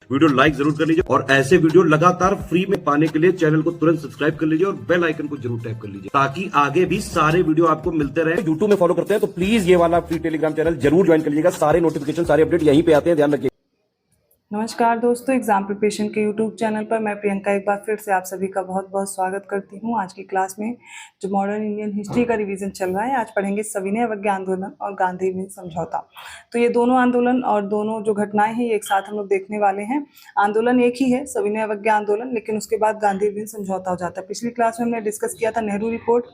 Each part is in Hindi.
वीडियो लाइक जरूर कर लीजिए और ऐसे वीडियो लगातार फ्री में पाने के लिए चैनल को तुरंत सब्सक्राइब कर लीजिए और बेल आइकन को जरूर टैप कर लीजिए ताकि आगे भी सारे वीडियो आपको मिलते रहे। यूट्यूब में फॉलो करते हैं तो प्लीज ये वाला फ्री टेलीग्राम चैनल जरूर ज्वाइन कर लीजिएगा। सारे नोटिफिकेशन सारे अपडेट यहीं पे आते हैं, ध्यान रखिए। नमस्कार दोस्तों, एग्जाम प्रिपरेशन के यूट्यूब चैनल पर मैं प्रियंका एक बार फिर से आप सभी का बहुत बहुत स्वागत करती हूं। आज की क्लास में जो मॉडर्न इंडियन हिस्ट्री का रिवीजन चल रहा है, आज पढ़ेंगे सविनय अवज्ञा आंदोलन और गांधी विन समझौता। तो ये दोनों आंदोलन और दोनों जो घटनाएं हैं एक साथ हम लोग देखने वाले हैं। आंदोलन एक ही है, सविनय अवज्ञा आंदोलन, लेकिन उसके बाद गांधी विन समझौता हो जाता है। पिछली क्लास में हमने डिस्कस किया था नेहरू रिपोर्ट।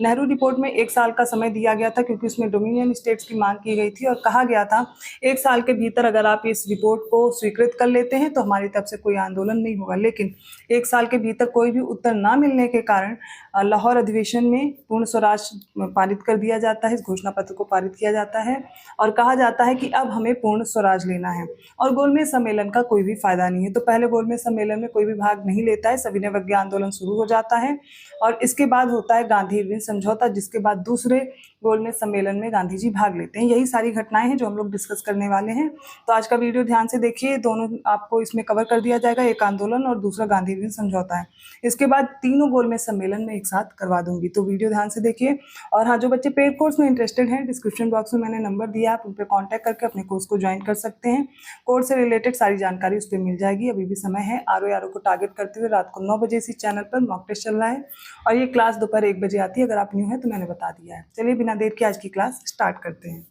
नेहरू रिपोर्ट में 1 साल का समय दिया गया था क्योंकि उसमें डोमिनियन स्टेट्स की मांग की गई थी और कहा गया था 1 साल के भीतर अगर आप इस रिपोर्ट को स्वीकृत कर लेते हैं तो हमारी तरफ से कोई आंदोलन नहीं होगा। लेकिन 1 साल के भीतर कोई भी उत्तर ना मिलने के कारण लाहौर अधिवेशन में पूर्ण स्वराज पारित कर दिया जाता है, इस घोषणा पत्र को पारित किया जाता है और कहा जाता है कि अब हमें पूर्ण स्वराज लेना है और गोलमेज सम्मेलन का कोई भी फायदा नहीं है। तो पहले गोलमेज सम्मेलन में कोई भी भाग नहीं लेता है, सविनय अवज्ञा आंदोलन शुरू हो जाता है और इसके बाद होता है गांधी विन समझौता, जिसके बाद दूसरे गोलमेज सम्मेलन में गांधी जी भाग लेते हैं। यही सारी घटनाएं हैं जो हम लोग डिस्कस करने वाले हैं। तो आज का वीडियो ध्यान से देखिए, दोनों आपको इसमें कवर कर दिया जाएगा, एक आंदोलन और दूसरा गांधी विन समझौता है। इसके बाद तीनों गोलमेज सम्मेलन में एक साथ करवा दूंगी, तो वीडियो ध्यान से देखिए। और हाँ, जो बच्चे पेड कोर्स में इंटरेस्टेड हैं, डिस्क्रिप्शन बॉक्स में मैंने नंबर दिया, आप उन पर कॉन्टैक्ट करके अपने कोर्स को ज्वाइन कर सकते हैं। कोर्स से रिलेटेड सारी जानकारी उस पर मिल जाएगी। अभी भी समय है। आरओ को टारगेट करते हुए रात को 9 बजे इसी चैनल पर मॉक टेस्ट चल रहा है और ये क्लास दोपहर 1 बजे आती है। अगर आप न्यू है तो मैंने बता दिया है। चलिए बिना देर के आज की क्लास स्टार्ट करते हैं।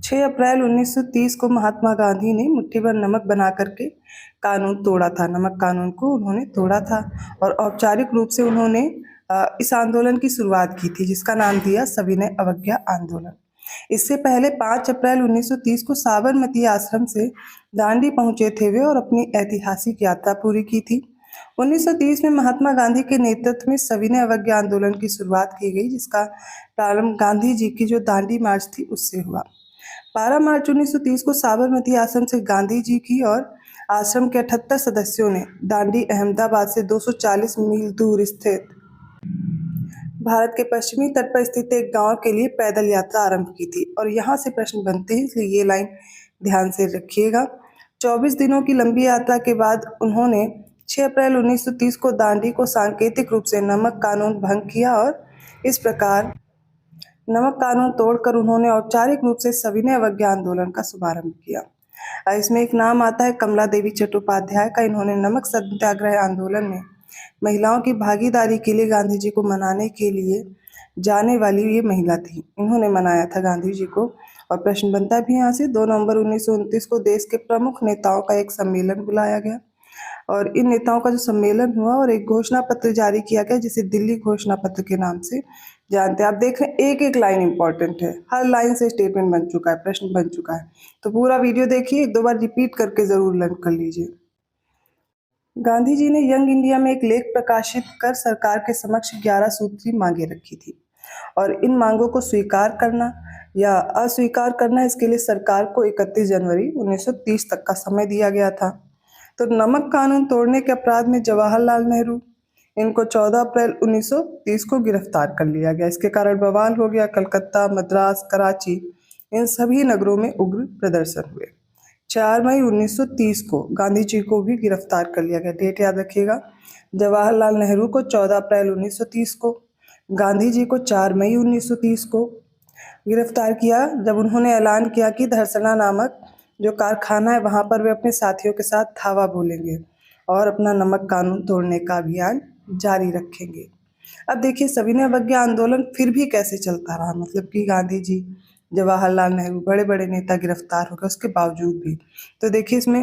6 अप्रैल 1930 को महात्मा गांधी ने मुट्ठी भर नमक बना करके कानून तोड़ा था। नमक कानून को उन्होंने तोड़ा था और औपचारिक रूप से उन्होंने इस आंदोलन की शुरुआत की थी, जिसका नाम दिया सविनय अवज्ञा आंदोलन। इससे पहले 5 अप्रैल 1930 को साबरमती आश्रम से दांडी पहुंचे थे वे और अपनी ऐतिहासिक यात्रा पूरी की थी। 1930 में महात्मा गांधी के नेतृत्व में सविनय अवज्ञा आंदोलन की शुरुआत की गई, जिसका प्रारंभ गांधी जी की जो दांडी मार्च थी उससे हुआ। 12 मार्च 1930 को साबरमती आश्रम से गांधी जी की और आश्रम के 78 सदस्यों ने दांडी अहमदाबाद से 240 मील दूर स्थित भारत के पश्चिमी तट पर स्थित एक गांव के लिए पैदल यात्रा आरंभ की थी। और यहाँ से प्रश्न बनते हैं, इसलिए ये लाइन ध्यान से रखिएगा। 24 दिनों की लंबी यात्रा के बाद उन्होंने 6 अप्रैल 1930 को दांडी को सांकेतिक रूप से नमक कानून भंग किया और इस प्रकार नमक कानून तोड़कर उन्होंने औपचारिक रूप से सविनय अवज्ञा आंदोलन का शुभारंभ किया। इसमें एक नाम आता है कमला देवी चट्टोपाध्याय का। इन्होंने नमक सत्याग्रह आंदोलन में महिलाओं की भागीदारी के लिए गांधी जी को मनाने के लिए जाने वाली ये महिला थी। इन्होंने मनाया था गांधी जी को। और प्रश्न बनता भी यहाँ से, 2 नवंबर 1929 को देश के प्रमुख नेताओं का एक सम्मेलन बुलाया गया और इन नेताओं का जो सम्मेलन हुआ और एक घोषणा पत्र जारी किया गया, जिसे दिल्ली घोषणा पत्र के नाम से जानते हैं। आप देख रहे हैं एक एक लाइन इंपॉर्टेंट है, हर लाइन से स्टेटमेंट बन चुका है, प्रश्न बन चुका है। तो पूरा वीडियो देखिए, 2 बार रिपीट करके जरूर लर्न कर लीजिए। गांधी जी ने यंग इंडिया में एक लेख प्रकाशित कर सरकार के समक्ष 11 सूत्री मांगे रखी थी और इन मांगों को स्वीकार करना या अस्वीकार करना, इसके लिए सरकार को 31 जनवरी 1930 तक का समय दिया गया था। तो नमक कानून तोड़ने के अपराध में जवाहरलाल नेहरू, इनको 14 अप्रैल 1930 को गिरफ्तार कर लिया गया। इसके कारण बवाल हो गया। कलकत्ता, मद्रास, कराची, इन सभी नगरों में उग्र प्रदर्शन हुए। 4 मई 1930 को गांधी जी को भी गिरफ्तार कर लिया गया। डेट याद रखिएगा, जवाहरलाल नेहरू को 14 अप्रैल 1930 को, गांधी जी को 4 मई 1930 को गिरफ्तार किया, जब उन्होंने ऐलान किया कि धरसना नामक जो कारखाना है वहाँ पर वे अपने साथियों के साथ धावा बोलेंगे और अपना नमक कानून तोड़ने का अभियान जारी रखेंगे। अब देखिए सविनय अवज्ञा आंदोलन फिर भी कैसे चलता रहा, मतलब कि गांधी जी, जवाहरलाल नेहरू, बड़े बड़े नेता गिरफ्तार हो गए उसके बावजूद भी। तो देखिए इसमें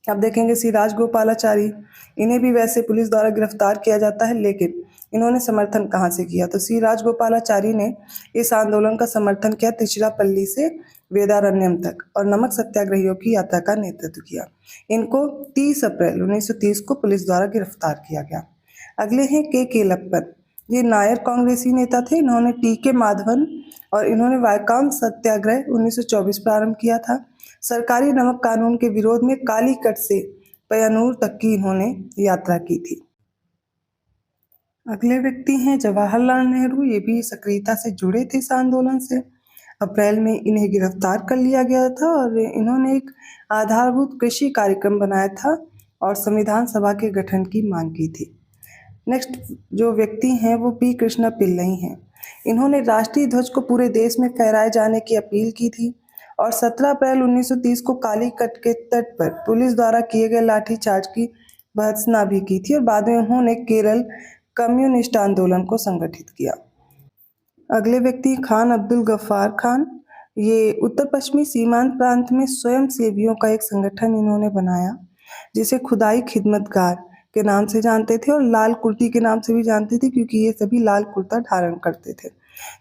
अब देखेंगे सी राजगोपालाचारी, इन्हें भी वैसे पुलिस द्वारा गिरफ्तार किया जाता है, लेकिन इन्होंने समर्थन कहाँ से किया? तो सी राजगोपालाचारी ने इस आंदोलन का समर्थन किया तिरुचिरापल्ली से वेदारण्यम तक और नमक सत्याग्रहियों की यात्रा का नेतृत्व किया। इनको 30 अप्रैल 1930 को पुलिस द्वारा गिरफ्तार किया गया। अगले हैं के केलप्पन, ये नायर कांग्रेसी नेता थे। इन्होंने टी के माधवन और इन्होंने वायकाम सत्याग्रह 1924 प्रारंभ किया था। सरकारी नमक कानून के विरोध में कालीकट से पय्यानूर तक की इन्होंने यात्रा की थी। अगले व्यक्ति हैं जवाहरलाल नेहरू, ये भी सक्रियता से जुड़े थे इस आंदोलन से। अप्रैल में इन्हें गिरफ्तार कर लिया गया था और इन्होंने एक आधारभूत कृषि कार्यक्रम बनाया था और संविधान सभा के गठन की मांग की थी। नेक्स्ट जो व्यक्ति हैं वो पी कृष्णा पिल्लई हैं। इन्होंने राष्ट्रीय ध्वज को पूरे देश में फहराए जाने की अपील की थी और 17 अप्रैल 1930 को कालीकट के तट पर पुलिस द्वारा किए गए लाठीचार्ज की भर्त्सना भी की थी और बाद में उन्होंने केरल कम्युनिस्ट आंदोलन को संगठित किया। अगले व्यक्ति खान अब्दुल गफ्फार खान। ये उत्तर पश्चिमी सीमांत प्रांत में स्वयं सेवियों का एक संगठन इन्होंने बनाया जिसे खुदाई खिदमतगार के नाम से जानते थे और लाल कुर्ती के नाम से भी जानते थे क्योंकि ये सभी लाल कुर्ता धारण करते थे।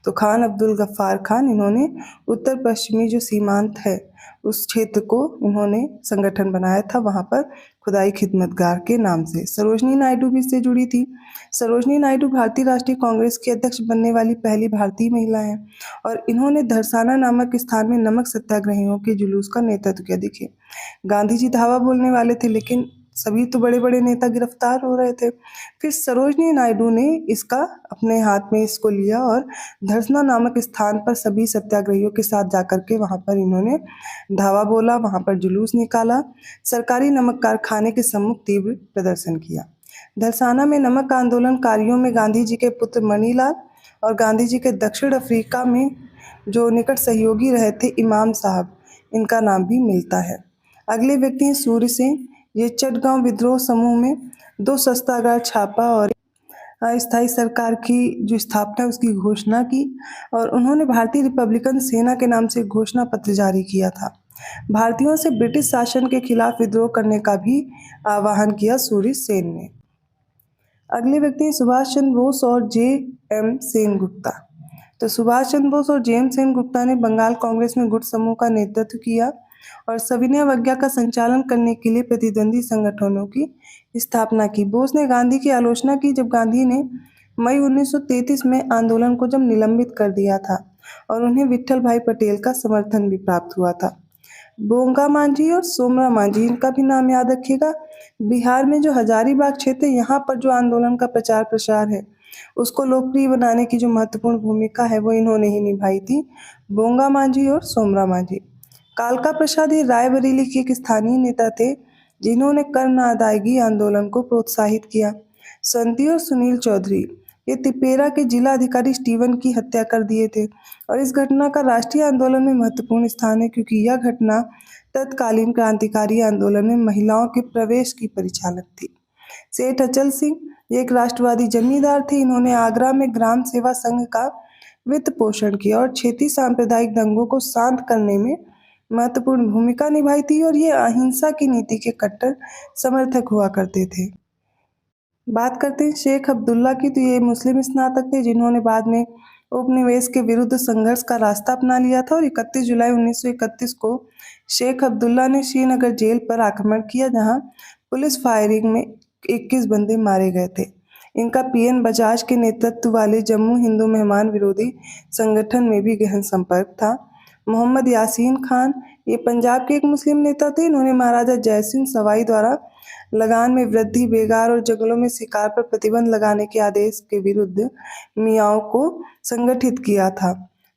तो खान अब्दुल गफ्फार खान इन्होंने उत्तर पश्चिमी जो सीमांत है उस क्षेत्र को इन्होंने संगठन बनाया था, वहाँ पर खुदाई खिदमतगार के नाम से। सरोजनी नायडू भी इससे जुड़ी थी। सरोजनी नायडू भारतीय राष्ट्रीय कांग्रेस की अध्यक्ष बनने वाली पहली भारतीय महिला हैं और इन्होंने धरसाना नामक स्थान में नमक सत्याग्रहियों के जुलूस का नेतृत्व किया। देखिए, गांधी जी धावा बोलने वाले थे लेकिन सभी तो बड़े बड़े नेता गिरफ्तार हो रहे थे। फिर सरोजनी नायडू ने इसका अपने हाथ में इसको लिया और धरसना नामक स्थान पर सभी सत्याग्रहियों के साथ जाकर के वहाँ पर इन्होंने धावा बोला, वहाँ पर जुलूस निकाला, सरकारी नमक कारखाने के सम्मुख तीव्र प्रदर्शन किया। धरसाना में नमक आंदोलनकारियों में गांधी जी के पुत्र मणिलाल और गांधी जी के दक्षिण अफ्रीका में जो निकट सहयोगी रहे थे इमाम साहब, इनका नाम भी मिलता है। अगले व्यक्ति हैं सूर्य सिंह। ये चटगांव विद्रोह समूह में 2 सत्याग्रह छापा और अस्थायी सरकार की जो स्थापना उसकी घोषणा की और उन्होंने भारतीय रिपब्लिकन सेना के नाम से घोषणा पत्र जारी किया था। भारतीयों से ब्रिटिश शासन के खिलाफ विद्रोह करने का भी आह्वान किया सूर्य सेन ने। अगले व्यक्ति हैं सुभाष चंद्र बोस और जे एम सेनगुप्ता। तो सुभाष चंद्र बोस और जे एम सेनगुप्ता ने बंगाल कांग्रेस में गुट समूह का नेतृत्व किया और सविनय अवज्ञा का संचालन करने के लिए प्रतिद्वंदी संगठनों की स्थापना की। बोस ने गांधी की आलोचना की जब गांधी ने मई 1933 में आंदोलन को जब निलंबित कर दिया था और उन्हें विट्ठल भाई पटेल का समर्थन भी प्राप्त हुआ था। बोंगा मांझी और सोमरा मांझी, इनका भी नाम याद रखिएगा। बिहार में जो हजारीबाग क्षेत्र है, यहाँ पर जो आंदोलन का प्रचार प्रसार है उसको लोकप्रिय बनाने की जो महत्वपूर्ण भूमिका है वो इन्होंने ही निभाई थी, बोंगा मांझी और सोमरा मांझी। कालका प्रसाद ये रायबरेली के एक स्थानीय नेता थे जिन्होंने कर न अदायगी आंदोलन को प्रोत्साहित किया। संती और सुनील चौधरी ये तिपेरा के जिला अधिकारी स्टीवन की हत्या कर दिए थे और इस घटना का राष्ट्रीय आंदोलन में महत्वपूर्ण स्थान है क्योंकि यह घटना तत्कालीन क्रांतिकारी आंदोलन में महिलाओं के प्रवेश की परिचालक थी। सेठ अचल सिंह ये एक राष्ट्रवादी जमींदार थे। इन्होंने आगरा में ग्राम सेवा संघ का वित्त पोषण किया और क्षेत्रीय सांप्रदायिक दंगों को शांत करने में महत्वपूर्ण भूमिका निभाई थी और ये अहिंसा की नीति के कट्टर समर्थक हुआ करते थे। बात करते हैं शेख अब्दुल्ला की। तो ये मुस्लिम स्नातक थे जिन्होंने बाद में उपनिवेश के विरुद्ध संघर्ष का रास्ता अपना लिया था और 31 जुलाई 1931 को शेख अब्दुल्ला ने श्रीनगर जेल पर आक्रमण किया जहां पुलिस फायरिंग में 21 बंदे मारे गए थे। इनका पीएन बजाज के नेतृत्व वाले जम्मू हिंदू मेहमान विरोधी संगठन में भी गहन संपर्क था। मोहम्मद यासीन खान ये पंजाब के एक मुस्लिम नेता थे। इन्होंने महाराजा जयसिंह सवाई द्वारा लगान में वृद्धि, बेगार और जंगलों में शिकार पर प्रतिबंध लगाने के आदेश के विरुद्ध मियाओं को संगठित किया था।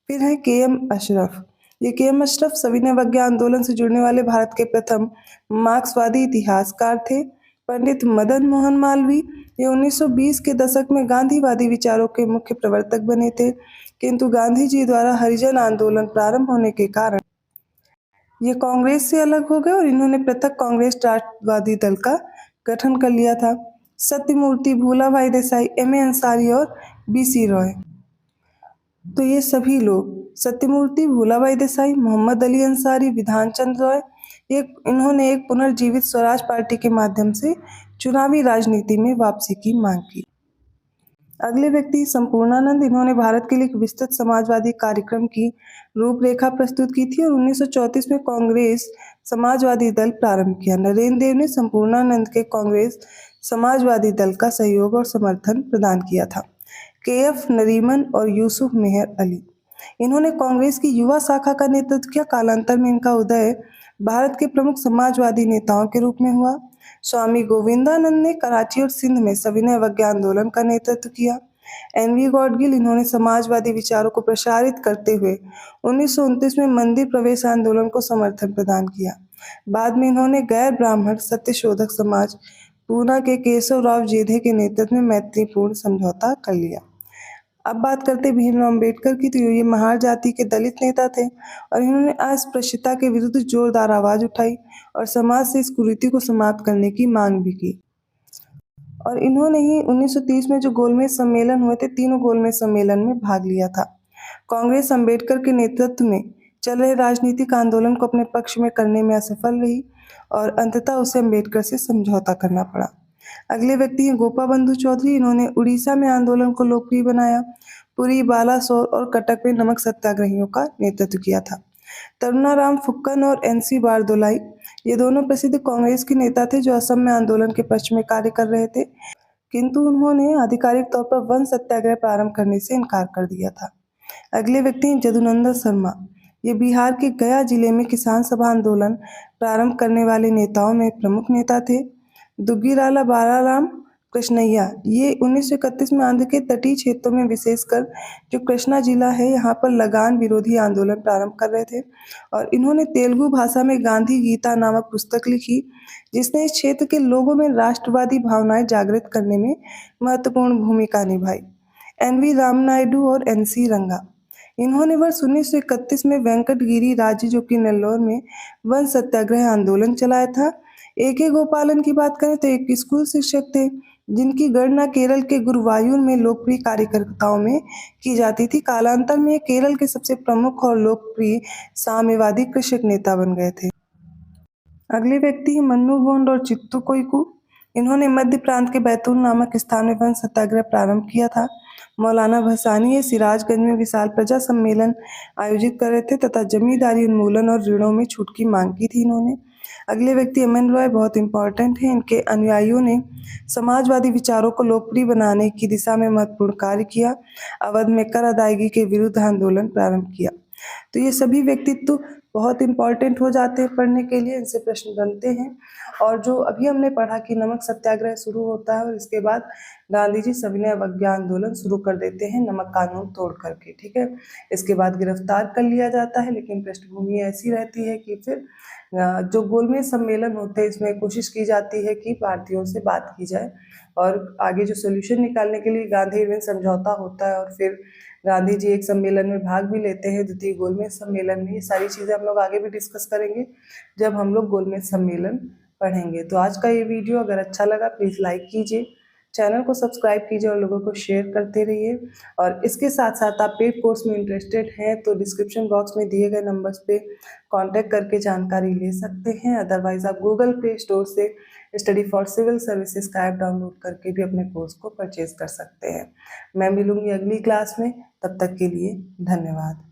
फिर है के.एम. अशरफ। ये के.एम. अशरफ सविनय अवज्ञा आंदोलन से जुड़ने वाले भारत के प्रथम मार्क्सवादी इतिहासकार थे। पंडित मदन मोहन मालवीय ये 1920 के दशक में गांधीवादी विचारों के मुख्य प्रवर्तक बने थे, किंतु गांधी जी द्वारा हरिजन आंदोलन प्रारंभ होने के कारण ये कांग्रेस से अलग हो गए और इन्होंने पृथक कांग्रेस राष्ट्रवादी दल का गठन कर लिया था। सत्यमूर्ति, भूलाभाई देसाई, एम.ए. अंसारी और बी.सी. रॉय। तो ये सभी लोग सत्यमूर्ति, भूलाभाई देसाई, मोहम्मद अली अंसारी, विधान चंद्र रॉय, इन्होंने एक पुनर्जीवित स्वराज पार्टी के माध्यम से चुनावी राजनीति में वापसी की मांग की। अगले व्यक्ति संपूर्णानंद। इन्होंने भारत के लिए एक विस्तृत समाजवादी कार्यक्रम की रूपरेखा प्रस्तुत की थी और 1934 में कांग्रेस समाजवादी दल प्रारंभ किया। नरेंद्र देव ने संपूर्णानंद के कांग्रेस समाजवादी दल का सहयोग और समर्थन प्रदान किया था। के.एफ. नरीमन और यूसुफ मेहर अली इन्होंने कांग्रेस की युवा शाखा का नेतृत्व किया। कालांतर में इनका उदय भारत के प्रमुख समाजवादी नेताओं के रूप में हुआ। स्वामी गोविंदानंद ने कराची और सिंध में सविनय अवज्ञा आंदोलन का नेतृत्व किया। एनवी गॉडगिल, इन्होंने समाजवादी विचारों को प्रसारित करते हुए 1929 में मंदिर प्रवेश आंदोलन को समर्थन प्रदान किया। बाद में इन्होंने गैर ब्राह्मण सत्यशोधक समाज पूना के केशव राव जेधे के नेतृत्व में मैत्रीपूर्ण समझौता कर लिया। अब बात करते हैं भीमराव अम्बेडकर की, तो ये महार जाति के दलित नेता थे और इन्होंने अस्पृश्यता के विरुद्ध जोरदार आवाज उठाई और समाज से इस कुरीति को समाप्त करने की मांग भी की। और इन्होंने ही 1930 में जो गोलमेज सम्मेलन हुए थे, तीनों गोलमेज सम्मेलन में भाग लिया था। कांग्रेस अम्बेडकर के नेतृत्व में चल रहे राजनीतिक आंदोलन को अपने पक्ष में करने में असफल रही और अंततः उसे अम्बेडकर से समझौता करना पड़ा। अगले व्यक्ति हैं गोपाबंधु चौधरी, इन्होंने उड़ीसा में आंदोलन को लोकप्रिय बनाया। पुरी, बालासोर और कटक में नमक सत्याग्रहियों का नेतृत्व किया था। तरुणाराम फुक्कन और एनसी बारदोलाई, ये दोनों प्रसिद्ध कांग्रेस के नेता थे जो असम में आंदोलन के पक्ष में कार्य कर रहे थे, किंतु उन्होंने आधिकारिक तौर पर वन सत्याग्रह प्रारंभ करने से इनकार कर दिया था। अगले व्यक्ति हैं जदुनंदन शर्मा, ये बिहार के गया जिले में किसान सभा आंदोलन प्रारंभ करने वाले नेताओं में प्रमुख नेता थे। दुग्गीराला बालाराम कृष्णैया, ये 1931 में आंध्र के तटीय क्षेत्रों में, विशेषकर जो कृष्णा जिला है, यहाँ पर लगान विरोधी आंदोलन प्रारंभ कर रहे थे और इन्होंने तेलुगु भाषा में गांधी गीता नामक पुस्तक लिखी, जिसने इस क्षेत्र के लोगों में राष्ट्रवादी भावनाएं जागृत करने में महत्वपूर्ण भूमिका निभाई। एनवी रामनायडू और एनसी रंगा, इन्होंने वर्ष 1931 में वेंकटगिरी राज्य, जो कि नेल्लोर में, वन सत्याग्रह आंदोलन चलाया था। ए.के. गोपालन की बात करें तो एक स्कूल शिक्षक थे जिनकी गणना केरल के गुरुवायूर में लोकप्रिय कार्यकर्ताओं में की जाती थी। कालांतर में केरल के सबसे प्रमुख और लोकप्रिय साम्यवादी कृषक नेता बन गए थे। अगले व्यक्ति मन्नू गोंड और चित्तू कोइकू, इन्होंने मध्य प्रांत के बैतूल नामक स्थान में वन सत्याग्रह प्रारंभ किया था। मौलाना भसानी सिराजगंज में विशाल प्रजा सम्मेलन आयोजित कर रहे थे तथा जमींदारी उन्मूलन और ऋणों में छूट की मांग की थी इन्होंने। अगले व्यक्ति एम.एन. रॉय बहुत इंपॉर्टेंट हैं। इनके अनुयायियों ने समाजवादी विचारों को लोकप्रिय बनाने की दिशा में महत्वपूर्ण कार्य किया। अवध में कर अदायगी के विरुद्ध आंदोलन प्रारंभ किया। तो ये सभी व्यक्तित्व बहुत इंपॉर्टेंट हो जाते हैं पढ़ने के लिए, इनसे प्रश्न बनते हैं। और जो अभी हमने पढ़ा कि नमक सत्याग्रह शुरू होता है और इसके बाद गांधी जी सविनय अवज्ञा आंदोलन शुरू कर देते हैं नमक कानून तोड़ करके, ठीक है। इसके बाद गिरफ्तार कर लिया जाता है, लेकिन पृष्ठभूमि ऐसी रहती है कि फिर जो गोलमेज सम्मेलन होते हैं इसमें कोशिश की जाती है कि भारतीयों से बात की जाए और आगे जो सोल्यूशन निकालने के लिए गांधी इरविन समझौता होता है और फिर गांधी जी एक सम्मेलन में भाग भी लेते हैं, द्वितीय गोलमेज सम्मेलन में। ये सारी चीज़ें हम लोग आगे भी डिस्कस करेंगे जब हम लोग गोलमेज सम्मेलन पढ़ेंगे। तो आज का ये वीडियो अगर अच्छा लगा प्लीज़ लाइक कीजिए, चैनल को सब्सक्राइब कीजिए और लोगों को शेयर करते रहिए। और इसके साथ साथ आप पेड कोर्स में इंटरेस्टेड हैं तो डिस्क्रिप्शन बॉक्स में दिए गए नंबर्स पे कांटेक्ट करके जानकारी ले सकते हैं। अदरवाइज आप गूगल प्ले स्टोर से स्टडी फॉर सिविल सर्विसेज का ऐप डाउनलोड करके भी अपने कोर्स को परचेज कर सकते हैं। मैं मिलूंगी अगली क्लास में, तब तक के लिए धन्यवाद।